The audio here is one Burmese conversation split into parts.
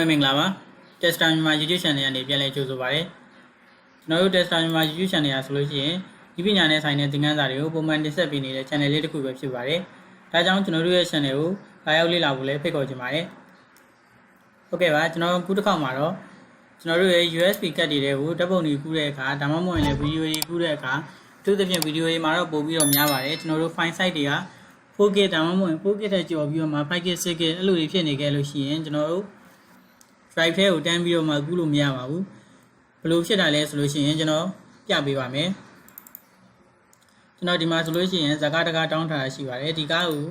မင်္ဂလာပါ Techsta Myanmar YouTube channel ကနေပြန်လည်ကြိုဆိုပါရစေကျွန်တော်တို့ Techsta Myanmar YouTube channel ရဆိုလို့ရှိရင်ဒီပညာနဲ့ဆိုင်တဲ့သင်ခန်းစာတွေကိုပုံမှန်တင်ဆက်ပေးနေတဲ့ channel လေးတစ်ခုပဲဖြစ်ပါတယ်ဒါကြောင့်ကျွန်တော်တို့ရဲ့ channel ကိုလာရောက်လေ့လာဖို့လည်းဖိတ်ခေါ်ချင်ပါတယ်ဟုတ်ကဲ့ပါကျွန်တော်ခုတစ်ခေါက်မှာတော့ကျွန်တော်တို့ရဲ့ USB ကတ်တွေကိုဓာတ်ပုံတွေကူးတဲ့အခါဒါမှမဟုတ်ရင်လည်းဗီဒီယိုတွေကူးတဲ့အခါအထူးသဖြင့်ဗီဒီယိုတွေမှာတော့ပို့ပြီးတော့များပါတယ်ကျွန်တော်တို့ file size တွေက 4K ဒါမှမဟုတ် 4K ထက်ကျော်ပြီးတော့မှ 5K 6K အဲ့လိုတွေဖြစ်နေခဲ့လို့ရှိရင်ကျွန်တော်တို့ drive ထဲကိုတန်းပြီးတော့မှကူးလို့မရပါဘူးဘယ်လိုဖြစ်တာလဲဆိုလို့ရှိရင်ကျွန်တော်ပြပေးပါမယ်ကျွန်တော်ဒီမှာဆိုလို့ရှိရင်ဇာကားတကားတောင်းထားတာရှိပါတယ်ဒီကားကို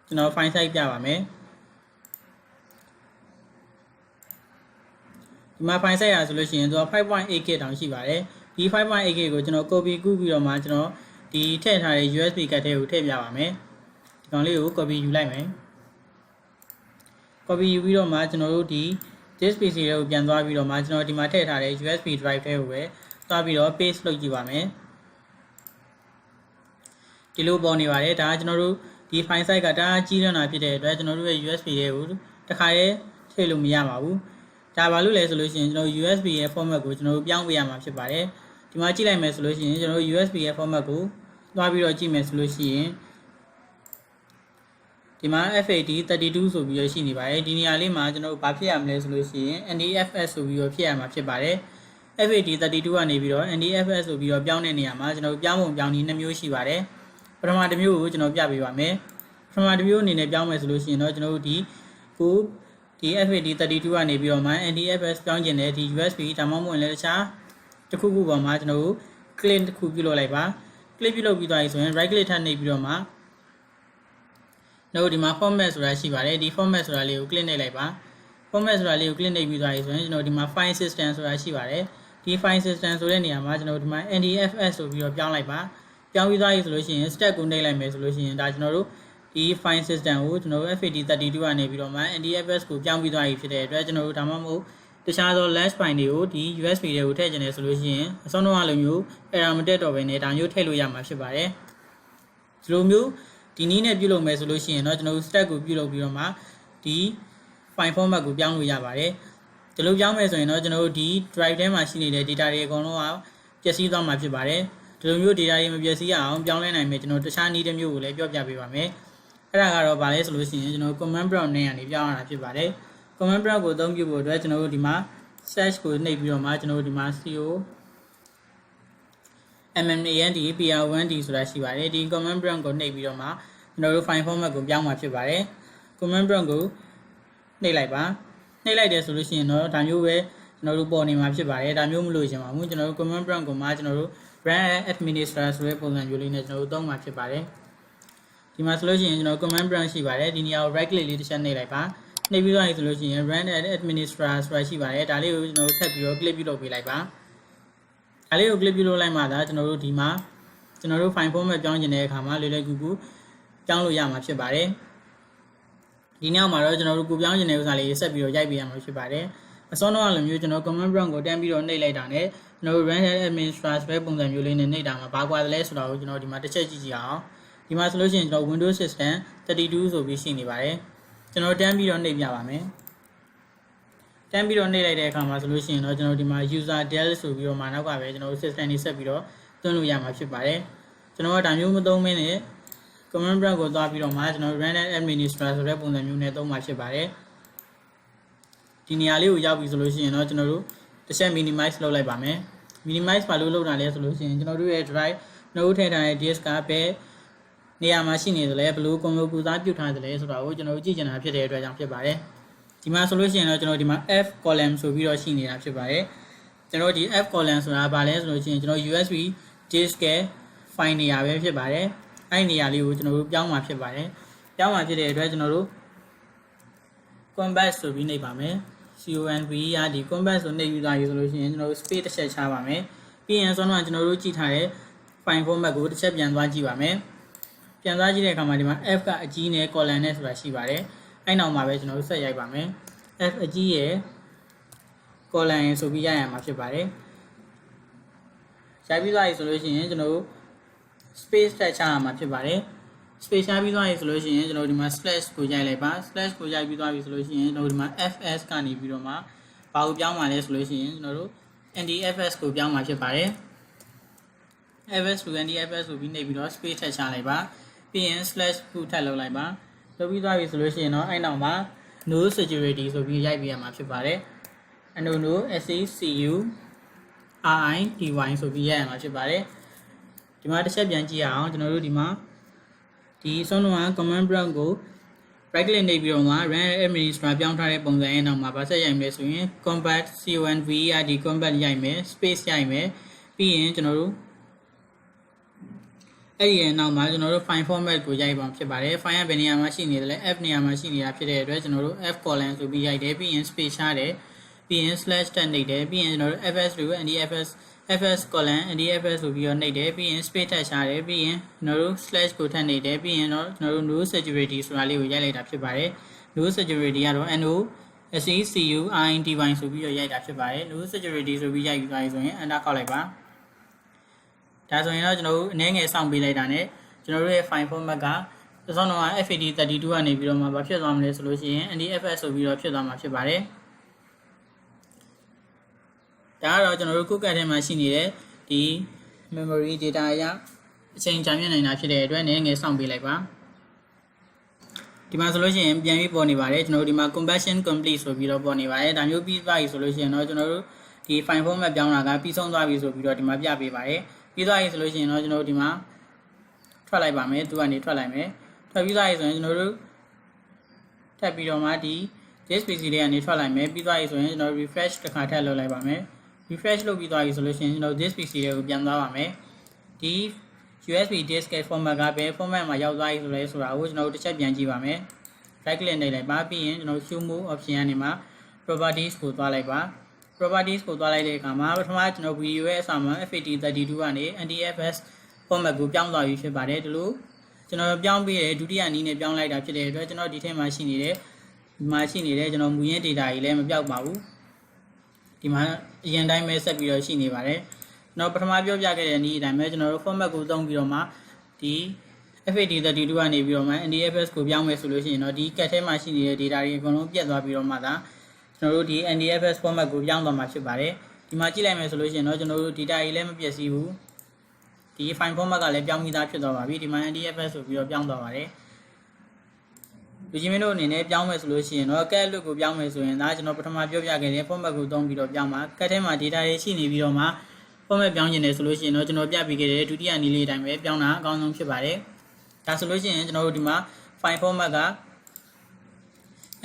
ကျွန်တော် file size ပြပါမယ်ဒီမှာ file size ရဆိုလို့ရှိရင်သူက 5.8K တောင်ရှိပါတယ်ဒီ 5.8K ကိုကျွန်တော် copy ကူးပြီးတော့မှကျွန်တော်ဒီထည့်ထားတဲ့ USB ကတ်ထဲကိုထည့်ပြပါမယ်ဒီကောင်လေးကို copy ယူလိုက်မယ် copy ယူပြီးတော့မှကျွန်တော်တို့ဒီ disk PC တွေကိုပြန်သွားပြီးတော့မှကျွန်တော်ဒီမှာထည့်ထားတဲ့ USB drive ထဲကိုပဲသွားပြီးတော့ paste လုပ်ကြည့်ပါမယ်ဒီလိုပေါ်နေပါတယ်ဒါကကျွန်တော်တို့ဒီ file size ကတအားကြီးနေတာဖြစ်တဲ့အတွက်ကျွန်တော်တို့ရဲ့ USB တွေကိုတခါတည်းထည့်လို့မရပါဘူးဒါဘာလို့လဲဆိုလို့ရှိရင်ကျွန်တော် USB ရဲ့ format ကိုကျွန်တော်တို့ပြောင်းပေးရမှာဖြစ်ပါတယ်ဒီမှာကြည့်လိုက်မယ်ဆိုလို့ရှိရင်ကျွန်တော်တို့ USB ရဲ့ format ကိုသွားပြီးတော့ကြည့်မယ်ဆိုလို့ရှိရင်ဒီမှာ FAT32 ဆိုပြီးရရှိနေပါတယ်ဒီနေရာလေးမှာကျွန်တော်တို့ဘာဖြစ်ရမလဲဆိုလို့ရှိရင် NTFS ဆိုပြီးတော့ဖြစ်ရမှာဖြစ်ပါတယ် FAT32 ကနေပြီးတော့ NTFS ဆိုပြီးတော့ပြောင်းတဲ့နေရာမှာကျွန်တော်တို့ပြောင်းပုံပြောင်းနည်း2မျိုးရှိပါတယ်ပထမတစ်မျိုးကိုကျွန်တော်ပြပေးပါမယ်ပထမတစ်မျိုးအနေနဲ့ပြောင်းမယ်ဆိုလို့ရှိရင်တော့ကျွန်တော်တို့ဒီFAT32 ကနေပြီးတော့မှ NTFS ပြောင်းကျင်တဲ့ဒီ USB ဒါမှမဟုတ်လည်းတခြားတစ်ခုခုပေါ်မှာကျွန်တော်တို့ click တစ်ခုပြုလုပ်လိုက်ပါ click ပြုလုပ်ပြီးသွားပြီဆိုရင် right click ထပ်နှိပ်ပြီးတော့မှတို့ဒီမှာ format ဆိုတာရှိပါတယ်ဒီ format ဆိုတာလေးကို click နှိပ်လိုက်ပါ format ဆိုတာလေးကို click နှိပ်ပြီးသွားပြီဆိုရင်ကျွန်တော်ဒီမှာ file system ဆိုတာရှိပါတယ်ဒီ file system ဆိုတဲ့နေရာမှာကျွန်တော်ဒီမှာ NTFS ဆိုပြီးတော့ပြောင်းလိုက်ပါပြောင်းပြီးသွားပြီဆိုလို့ရှိရင် step ကိုနှိပ်လိုက်မယ်ဆိုလို့ရှိရင်ဒါကျွန်တော်တို့ဒီ file system ကိုကျွန်တော်တို့ FAT32 ကနေပြီးတော့မှ NTFS ကိုပြောင်းပြီးသွားပြီဖြစ်တဲ့အတွက်ကျွန်တော်တို့ဒါမှမဟုတ်တခြားသော last file တွေကိုဒီ USB တွေကိုထည့်ကျင်နေဆိုလို့ရှိရင်အစောဆုံးအလိုမျိုး error မတက်တော့ဘဲနဲ့ဒါမျိုးထည့်လို့ရမှာဖြစ်ပါတယ်ဒီလိုမျိုးဒီနည်းနဲ့ပြုလုပ်မယ်ဆိုလို့ရှိရင်တော့ကျွန်တော်တို့ stack ကိုပြုလုပ်ပြီးတော့မှဒီ file format ကိုပြောင်းလို့ရပါတယ်ဒီလိုပြောင်းမယ်ဆိုရင်တော့ကျွန်တော်တို့ဒီ drive ထဲမှာရှိနေတဲ့ data တွေအကုန်လုံးကပျက်စီးသွားမှာဖြစ်ပါတယ်ဒီလိုမျိုး data တွေမပျက်စီးအောင်ပြောင်းလဲနိုင်မယ်ကျွန်တော်တခြားနည်းတစ်မျိုးကိုလည်းပြောပြပေးပါမယ်အဲ့ဒါကတော့ဗာလဲဆိုလို့ရှိရင်ကျွန်တော် command prompt နဲ့ကနေပြောင်းရတာဖြစ်ပါတယ် command prompt ကိုအသုံးပြုဖို့အတွက်ကျွန်တော်တို့ဒီမှာ search ကိုနှိပ်ပြီးတော့မှကျွန်တော်တို့ဒီမှာ co mmand pr1d ဆိုတာရှိပါတယ်ဒီ command prompt ကိုနှိပ်ပြီးတော့မှကျွန်တော်တို့ file format ကိုပြောင်းမှာဖြစ်ပါတယ် command prompt ကိုနှိပ်လိုက်ပါနှိပ်လိုက်တယ်ဆိုလို့ရှိရင်တော့ဒါမျိုးပဲကျွန်တော်တို့ပေါ်နေမှာဖြစ်ပါတယ်ဒါမျိုးမလို့ရှင်ပါဘူးကျွန်တော်တို့ command prompt ကိုမှကျွန်တော်တို့ run administrator ဆိုတဲ့ပုံစံမျိုးလေးနဲ့ကျွန်တော်တို့သုံးမှာဖြစ်ပါတယ်ဒီမှာဆိုလို့ရှိရင်ကျွန်တော် command prompt ရှိပါတယ်ဒီနေရာကို right click လေးတစ်ချက်နှိပ်လိုက်ပါနှိပ်ပြီးတော့ဆိုလို့ရှိရင် run administrator ဆိုတာရှိပါတယ်ဒါလေးကိုကျွန်တော်တို့ထပ်ပြီးတော့ click ပြုလုပ်ပေးလိုက်ပါဒါလေးကို click ပြုလုပ်လိုက်မှသာကျွန်တော်တို့ဒီမှာကျွန်တော်တို့ file format ပြောင်းကျင်တဲ့အခါမှာလွယ်လွယ်ကူကူပြောင်းလို့ရမှာဖြစ်ပါတယ်ဒီနောက်မှာတော့ကျွန်တော်တို့ကိုပြောင်းကျင်တဲ့ဥစ္စာလေးဆက်ပြီးတော့ရိုက်ပေးရမှာဖြစ်ပါတယ်အစောတော့လိုမျိုးကျွန်တော် command prompt ကိုတန်းပြီးတော့နှိပ်လိုက်တာနဲ့ကျွန်တော်တို့ run administrator ဆိုတဲ့ပုံစံမျိုးလေးနဲ့နှိပ်တာမှာဘာကွာတယ်လဲဆိုတာကိုကျွန်တော်ဒီမှာတစ်ချက်ကြည့်ကြည့်အောင်ဒီမှာဆိုလို့ရှိရင်ကျွန်တော် Windows System 32ဆိုပြီးရှိနေပါတယ်ကျွန်တော်တန်းပြီးတော့နှိပ်ပြပါမယ်တန်းပြီးတော့နှိပ်လိုက်တဲ့အခါမှာဆိုလို့ရှိရင်တော့ကျွန်တော်ဒီမှာ user del ဆိုပြီးတော့မှနောက်ကပဲကျွန်တော်တို့ system တွေဆက်ပြီးတော့သွင်းလို့ရမှာဖြစ်ပါတယ်ကျွန်တော်ကဒါမျိုးမသုံးမင်းနဲ့ command prompt ကိုသွားပြီးတော့မှကျွန်တော် run administrator ဆိုတဲ့ပုံစံမျိုးနဲ့သုံးမှာဖြစ်ပါတယ်ဒီနေရာလေးကိုရောက်ပြီဆိုလို့ရှိရင်တော့ကျွန်တော်တို့တစ်ချက် minimize လုပ်လိုက်ပါမယ် minimize ဘာလို့လုပ်တာလဲဆိုလို့ရှိရင်ကျွန်တော်တို့ရဲ့ drive နှုတ်ထည့်ထားတဲ့ disk ကပဲနေရာမှာရှိနေတယ်လဲဘလို့ကွန်ပျူတာပူစားပြုတ်ထားတယ်လဲဆိုတာကိုကျွန်တော်တို့ကြည့်ချင်တာဖြစ်တဲ့အတွက်ကြောင့်ဖြစ်ပါတယ်ဒီမှာဆိုလို့ရှိရင်တော့ကျွန်တော်ဒီမှာ F column ဆိုပြီးတော့ရှိနေတာဖြစ်ပါတယ်ကျွန်တော်ဒီ F column ဆိုတာဘာလဲဆိုလို့ရှိရင်ကျွန်တော် USB disk ရဲ့ file နေရာပဲဖြစ်ပါတယ်အဲ့နေရာလေးကိုကျွန်တော်တို့ပြောင်းမှာဖြစ်ပါတယ်ပြောင်းမှာဖြစ်တဲ့အတွက်ကျွန်တော်တို့ combat ဆိုပြီးနှိပ်ပါမယ် conv ရဒီ combat ဆိုနှိပ်ယူသွားပြီဆိုလို့ရှိရင်ကျွန်တော်တို့ space တစ်ချက်ချပါမယ်ပြီးရင်ဆိုတော့ကျွန်တော်တို့ကြည့်ထားတဲ့ file format ကိုတစ်ချက်ပြန်သွားကြည့်ပါမယ်ပြန်သွားကြည့်တဲ့အခါမှာဒီမှာ F ကအကြီးနဲ့ column နဲ့ဆိုတာရှိပါတယ်အဲ့နောက်မှာပဲကျွန်တော်တို့ဆက်ရိုက်ပါမယ် F အကြီးရဲ့ column ရယ်ဆိုပြီးရရမှာဖြစ်ပါတယ်ရိုက်ပြီးသွားပြီဆိုလို့ရှိရင်ကျွန်တော်တို့ space ထည့်ချရမှာဖြစ်ပါတယ် space ရှားပြီးသွားပြီဆိုလို့ရှိရင်ကျွန်တော်ဒီမှာ slash ကိုရိုက်လိုက်ပါ slash ကိုရိုက်ပြီးသွားပြီဆိုလို့ရှိရင်ကျွန်တော်ဒီမှာ fs ကနေပြီးတော့မှဘာကိုပြောင်းမှာလဲဆိုလို့ရှိရင်ကျွန်တော်တို့ NTFS ကိုပြောင်းမှာဖြစ်ပါတယ် fs ကို NTFS ကိုပြီးနေပြီးတော့ space ထပ်ချလိုက်ပါပြီးရင် slash ကိုထပ်လုပ်လိုက်ပါလုပ်ပြီးသွားပြီဆိုလို့ရှိရင်တော့အဲ့နောက်မှာ no security ဆိုပြီးရိုက်ပြရမှာဖြစ်ပါတယ်no SECU RITY ဆိုပြီးရိုက်ရမှာဖြစ်ပါတယ်ဒီမှာတစ်ချက်ပြန်ကြည့်ရအောင်ကျွန်တော်တို့ဒီမှာဒီဆုံးတော့ command prompt ကို right click နေပြီးတော့မှ run administrator ပြောင်းထားတဲ့ပုံစံရဲ့နောက်မှာဗာဆက်ရိုက်မယ်ဆိုရင် combat convert combat ရိုက်မယ် space ရိုက်မယ်ပြီးရင်ကျွန်တော်တို့အဲ့ဒီရဲ့နောက်မှာကျွန်တော်တို့ file format ကိုရိုက်ပါဖြစ်ပါတယ် file ကဘယ်နေရာမှာရှိနေတယ်လဲ f နေရာမှာရှိနေတာဖြစ်တဲ့အတွက်ကျွန်တော်တို့ f colon ဆိုပြီးရိုက်တယ်ပြီးရင် space ရှားတယ်ပြီးရင် slash တက်နေတယ်ပြီးရင်ကျွန်တော်တို့ fs လို့ NTFS fs colon NTFS ဆိုပြီးတော့နှိပ်တယ်ပြီးရင် space ထပ်ရှားတယ်ပြီးရင်ကျွန်တော်တို့ slash ကိုထပ်နှိပ်တယ်ပြီးရင်တော့ကျွန်တော်တို့ no security ဆိုတာလေးကိုရိုက်လိုက်တာဖြစ်ပါတယ် no security ကတော့ no SECU RITY ဆိုပြီးတော့ရိုက်တာဖြစ်ပါတယ် no security ဆိုပြီးရိုက်ပြီးသွားပြီဆိုရင် enter ခောက်လိုက်ပါဒါဆိုရင်တော့ကျွန်တော်တို့အနေငယ်စောင့်ပေးလိုက်တာ ਨੇ ကျွန်တော်တို့ရဲ့ file format ကသစောတော့ FAT32 ကနေပြီးတော့မှဘာဖြစ်သွားမလဲဆိုလို့ရှိရင် NTFS ဆိုပြီးတော့ဖြစ်သွားမှာဖြစ်ပါတယ်ဒါကတော့ကျွန်တော်တို့ code ထဲမှာရှိနေတဲ့ဒီ memory data အရာအချိန်ကြာမြင့်နေတာဖြစ်တဲ့အတွက်နည်းငယ်စောင့်ပေးလိုက်ပါဒီမှာဆိုလို့ရှိရင်ပြန်ပြီးပေါ်နေပါတယ်ကျွန်တော်တို့ဒီမှာ conversion complete ဆိုပြီးတော့ပေါ်နေပါတယ်ဒါမျိုးပြီးသွားပြီဆိုလို့ရှိရင်တော့ကျွန်တော်တို့ဒီ file format ပြောင်းတာကပြီးဆုံးသွားပြီဆိုပြီးတော့ဒီမှာပြပေးပါတယ်ပြီးသွားပြီဆိုလို့ရှိရင်တော့ကျွန်တော်တို့ဒီမှာထွက်လိုက်ပါမယ်သူကနေထွက်လိုက်မယ်ထွက်ပြီးသွားပြီဆိုရင်ကျွန်တော်တို့ထပ်ပြီးတော့မှဒီ this PC တွေကနေထွက်လိုက်မယ်ပြီးသွားပြီဆိုရင်ကျွန်တော် refresh တစ်ခါထပ်လုပ်လိုက်ပါမယ်refresh လုပ်ပြီးသွားပြီဆိုလို့ရှိရင်ကျွန်တော် this PC တွေကိုပြန်သွားပါမယ်ဒီ USB disk format ကဘယ် format မှာရောက်သွားပြီဆိုလဲဆိုတာကိုကျွန်တော်တို့တစ်ချက်ပြန်ကြည့်ပါမယ် right click နှိပ်လိုက်ပါပြီးရင်ကျွန်တော် show more option ကနေမှာ properties ကိုသွားလိုက်ပါ properties ကိုသွားလိုက်တဲ့အခါမှာပထမကျွန်တော် video ရဲ့အစမှာ FAT32 ကနေ NTFS format ကိုပြောင်းသွားပြီဖြစ်ပါတယ်ဒီလိုကျွန်တော်ပြောင်းပြီးတဲ့ဒုတိယနည်းနဲ့ပြောင်းလိုက်တာဖြစ်တဲ့အတွက်ကျွန်တော်ဒီထဲမှာရှိနေတဲ့ကျွန်တော်မူရင်း data ကြီးလည်းမပြောက်ပါဘူးဒီမှာအရင်တိုင်းပဲဆက်ပြီးတော့ရှိနေပါတယ်ကျွန်တော်ပထမပြောပြခဲ့တဲ့နည်းအတိုင်းပဲကျွန်တော်တို့ format ကိုသုံးပြီးတော့မှဒီ FAT32 ကနေပြီးတော့မှ NTFS ကိုပြောင်းမယ်ဆိုလို့ရှိရင်တော့ဒီ cat ထဲမှာရှိနေတဲ့ data တွေအကုန်လုံးပြတ်သွားပြီးတော့မှသာကျွန်တော်တို့ဒီ NTFS format ကိုပြောင်းသွားမှာဖြစ်ပါတယ်ဒီမှာကြည့်လိုက်မယ်ဆိုလို့ရှိရင်တော့ကျွန်တော်တို့ data ကြီးလည်းမပြည့်စည်ဘူးဒီ file format ကလည်းပြောင်းပြီးသားဖြစ်သွားပါပြီဒီမှာ NTFS ဆိုပြီးတော့ပြောင်းသွားပါတယ်လူကြီးမင်းတို့အနေနဲ့ပြောင်းမယ်ဆိုလို့ရှိရင်တော့ cat လို့ကိုပြောင်းမယ်ဆိုရင်ဒါကျွန်တော်ပထမပြောပြခဲ့တဲ့ format ကိုသုံးပြီးတော့ပြောင်းမှာ cat ထဲမှာ data တွေရှိနေပြီးတော့မှ format ပြောင်းကျင်တယ်ဆိုလို့ရှိရင်တော့ကျွန်တော်ပြပေးခဲ့တဲ့ဒုတိယနည်းလေးအတိုင်းပဲပြောင်းတာအကောင်းဆုံးဖြစ်ပါတယ်ဒါဆိုလို့ရှိရင်ကျွန်တော်တို့ဒီမှာ file format က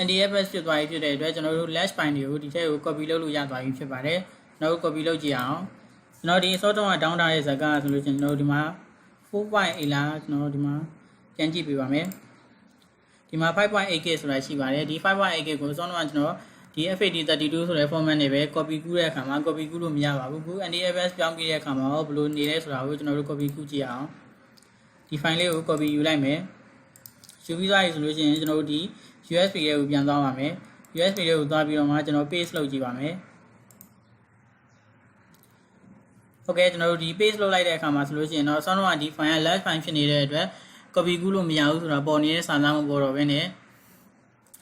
NTFS ဖြစ်သွားပြီဖြစ်တဲ့အတွက်ကျွန်တော်တို့ lash file တွေကိုဒီထဲကို copy လုပ်လို့ရသွားပြီဖြစ်ပါတယ်ကျွန်တော်တို့ copy လုပ်ကြည့်အောင်ကျွန်တော်ဒီ software က down ထားတဲ့ဇာတ်ကဆိုလို့ရှိရင်ကျွန်တော်တို့ဒီမှာ 4.8 လားကျွန်တော်တို့ဒီမှာပြန်ကြည့်ပေးပါမယ်ဒီမှာ 5.8K ဆိုတာရှိပါတယ်ဒီ 5.8K ကိုအစောတော့ကျွန်တော်ဒီ FAT32 ဆိုတဲ့ format နဲ့ပဲ copy ကူးတဲ့အခါမှာ copy ကူးလို့မရပါဘူးခု NTFS ပြောင်းပြီးတဲ့အခါမှာဘယ်လိုနေလဲဆိုတာကိုကျွန်တော်တို့ copy ကူးကြည့်အောင်ဒီ file လေးကို copy ယူလိုက်မယ်ယူပြီးသွားပြီဆိုလို့ရှိရင်ကျွန်တော်တို့ဒီ USB တွေကိုပြန်သွားပါမယ် USB တွေကိုသွားပြီးတော့မှကျွန်တော် paste လုပ်ကြည့်ပါမယ်ဟုတ်ကဲ့ကျွန်တော်တို့ဒီ paste လုပ်လိုက်တဲ့အခါမှာဆိုလို့ရှိရင်တော့ဆောင်းတော့ဒီ file က large file ဖြစ်နေတဲ့အတွက် copy ကူးလို့မရဘူးဆိုတာပေါ်နေတဲ့စာသားမပေါ်တော့ဘဲနဲ့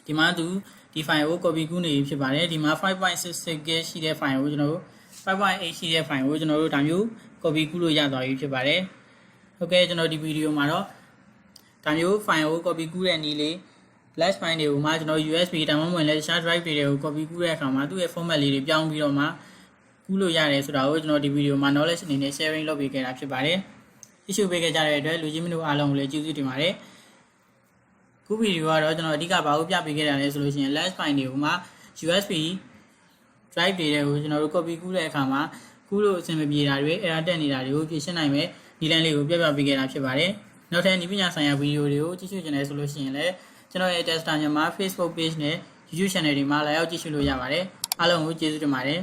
ဒီမှာသူဒီ file ကို copy ကူးနေပြီဖြစ်ပါတယ်ဒီမှာ 5.66K ရှိတဲ့ file ကိုကျွန်တော်တို့ 5.8 ရှိတဲ့ file ကိုကျွန်တော်တို့ဒါမျိုး copy ကူးလို့ရသွားပြီဖြစ်ပါတယ်ဟုတ်ကဲ့ကျွန်တော်ဒီဗီဒီယိုမှာတော့ဒါမျိုး file ကို copy ကူးတဲ့နည်းလေး flash file တွေကိုမှကျွန်တော် USB ဒါမှမဟုတ်လည်း hard drive တွေကို copy ကူးတဲ့အခါမှာသူ့ရဲ့ format လေးတွေပြောင်းပြီးတော့မှကူးလို့ရတယ်ဆိုတာကိုကျွန်တော်ဒီဗီဒီယိုမှာ knowledge အနေနဲ့ sharing လုပ်ပေးခဲ့တာဖြစ်ပါတယ်ကြည့်ရှုပေးခဲ့ကြတဲ့အတွက်လူကြီးမင်းတို့အားလုံးကိုလည်းကျေးဇူးတင်ပါတယ်ခုဗီဒီယိုကတော့ကျွန်တော်အဓိကဘာလို့ပြပေးခဲ့တာလဲဆိုလို့ရှိရင် flash file တွေကိုမှ USB drive တွေကိုကျွန်တော်တို့ copy ကူးတဲ့အခါမှာကူးလို့အဆင်မပြေတာတွေ error တက်နေတာတွေကိုဖြေရှင်းနိုင်မယ်ဒီလမ်းလေးကိုပြပေးခဲ့တာဖြစ်ပါတယ်နောက်ထပ်နည်းပညာဆိုင်ရာဗီဒီယိုတွေကိုကြည့်ရှုချင်တယ်ဆိုလို့ရှိရင်လည်းကျွန်တော်ရဲ့ Techsta Myanmar Facebook page နဲ့ YouTube channel တွေမှာလာရောက်ကြည့်ရှုလို့ရပါတယ်အားလုံးကိုကျေးဇူးတင်ပါတယ်